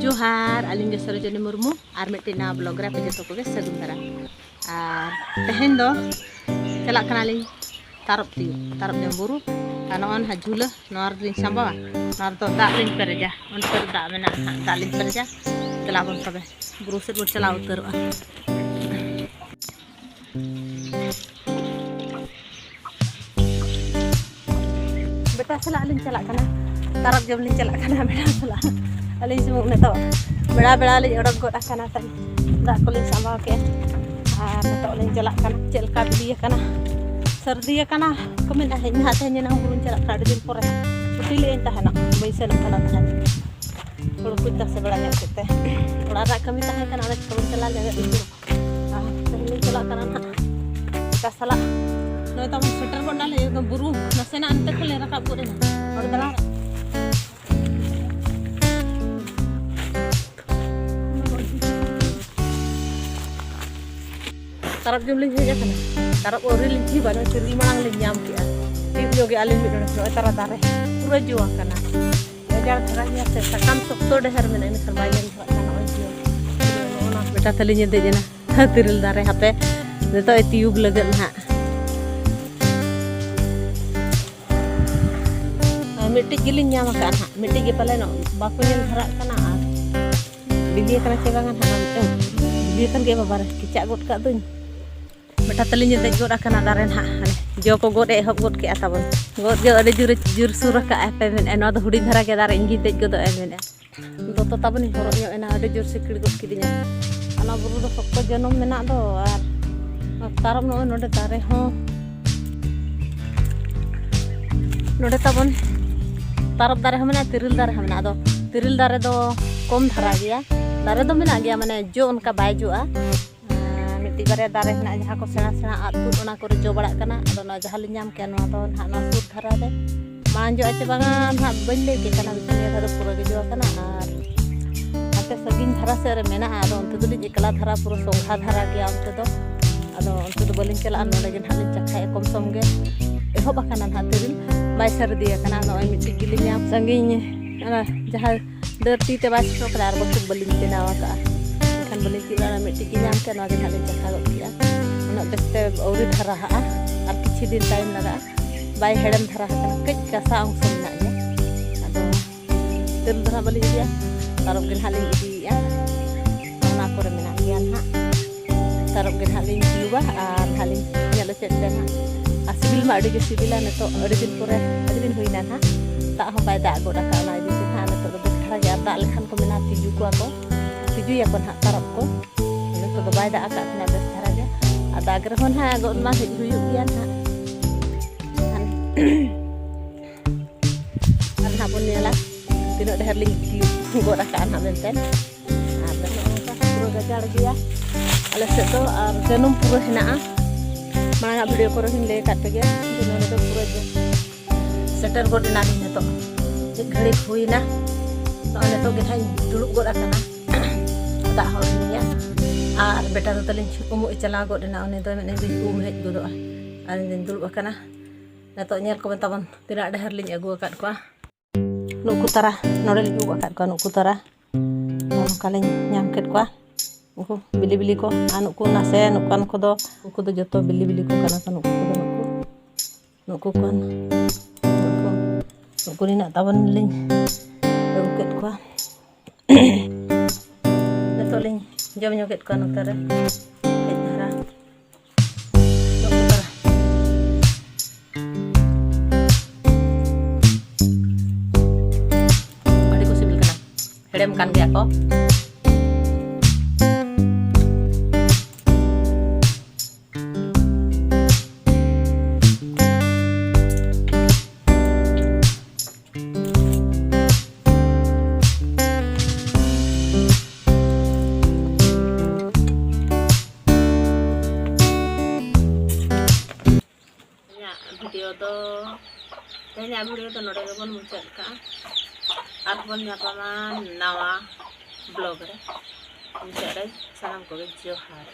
जोहार आलिंग सरोजनी मुर्मू और मिट्टी ना ब्लॉग रे पे जो को सगुन दारा और तहन दो चला कनालिंग तारप जम बुरु नॉन हजुला नॉर दिन संभव नॉर तो दालिंग पेरेजा उन पर दा मेना दालिंग पेरेजा चला बन तबे बुरु से चला उतरवा बेटा चला आलिंग चला कना तारप जम लिंग चला कना बेटा चला आलिंग सुमुक नेतो बेड़ा बेड़ा लिंग ओडक गोड आकना तन दा को लिंग संभव के और नेतो लिंग चला कना चलका बिलिया कना सर्दी कना कमेन है ना तहन ना बुरुन चला काड दिन पर उटिले एंता है ना बैसन कना तहन थोड़ा कुछ दस बड़ा ने करते थोड़ा रा कमी तहन कना रे को चला ले इतु तहन चला कना ना का सला नो तम स्वेटर को डाले एकदम बुरु नसेना अंत खले रका पुरे और दला tarap jum ling saja kan tarap ori ling ji bana siri mang ling nyam kia tip joge alim bidon so tara tare pura jua kana jajar tharanya se sakam sokto dehar mena ini serbayan kana oi jio ona beta talinya de jena tiril dare hape neto tiub lagan ha miti giling nyam kan ha miti ge pale no baku nyel dhara kana bilia kana cegangan ha bilia kan ge babar kicak got ka tuñ बेटा तलिंग दे गोड आकना दारेन हा जो को गोड एहब गोड के आताबन गोड जो अडे जुर सुर का पे मेन एनो दो हुडी धरा के दारे इंगी दे गोद ए मेन दो तो तबन हरो न्यो एना अडे जुर सिकड़ी गोड किदिया अना बुरु दो फक्को जनम मेना दो आर तारम नो नोडे दारे हो नोडे तबन तारब दारे हमना तिरिल दारे हमना दो तिरिल दारे दो कम धरा गया दारे दो मेना गया माने जो उनका बाय जोआ बारे दारे ना जहाँ को सेना सेना आतुद ओना को जो बड़ा कना अदो ना जहाँ लिᱧाम के ना तो ना ना सुर धरा दे मान जो आचे बागा ना बन ले के कना बिचनिया धरा पूरा के जो कना आर आते सगिन धरा से रे मेना अदो उनते दो एकला धरा पूरा सोंघा धरा के उनते दो अदो उनते दो बलिन चला नोडे गे हालिन चखाए कम सम गे एहो बाकना ना तिरिल बाय सर्दी कना नो मिट्टी गिलिᱧाम संगिन ना जहाँ दरती ते बास तो कलार बकु बलिन तेनावा का kan beli kita meti kinyam ke no gen hale chakha go kia ona beste auri dhara ha ar kichi din time laga bai hedam dhara ha kech kasa ang somna ya ado tel dhara bali dia tarok gen hale idi ya ona kore mena gian ha tarok gen hale jiwa ar hale nyalo chet den ha asibil ma ade ge sibila ne to ade din pore ade din hoina ha ta ho bai da go da ka lai di ha ne to do dhara ya ta lekhan ko mena tiju ko ako tuju ya kon hak tarap ko itu to bay da akak na bes tharaja ada agar hon ha go ma huyuk yan ha an ha pun ya la tino dehar ling ki go rakan ha benten ada no puro gajar dia ala seto ar janum puro hina mana video ko rohin le kat ge dino to puro je setter go dina ni to ek ghadi huina to ane to ge thai duluk go rakana tak horinya ar beta to taliñ umu chala go dina one do mene bi hej godo an den dul bakana nato nyel ko bentabon tidak ada herliñ agu akat ko nuku tara nore li agu akat ko nuku tara non kaliñ nyam ket ko uku bili-bili ko anu ko nase nukan ko do uku do joto bili-bili ko kana kan uku do nuku kon nuku ni nak tawan liñ agu ket ko toling jam nyoket kan utara dhara utara adi ko sibil kana hedem kan ge ako video to node gebon muchat ka ar bon nyapaman nawa blog re muchat re salam ko johar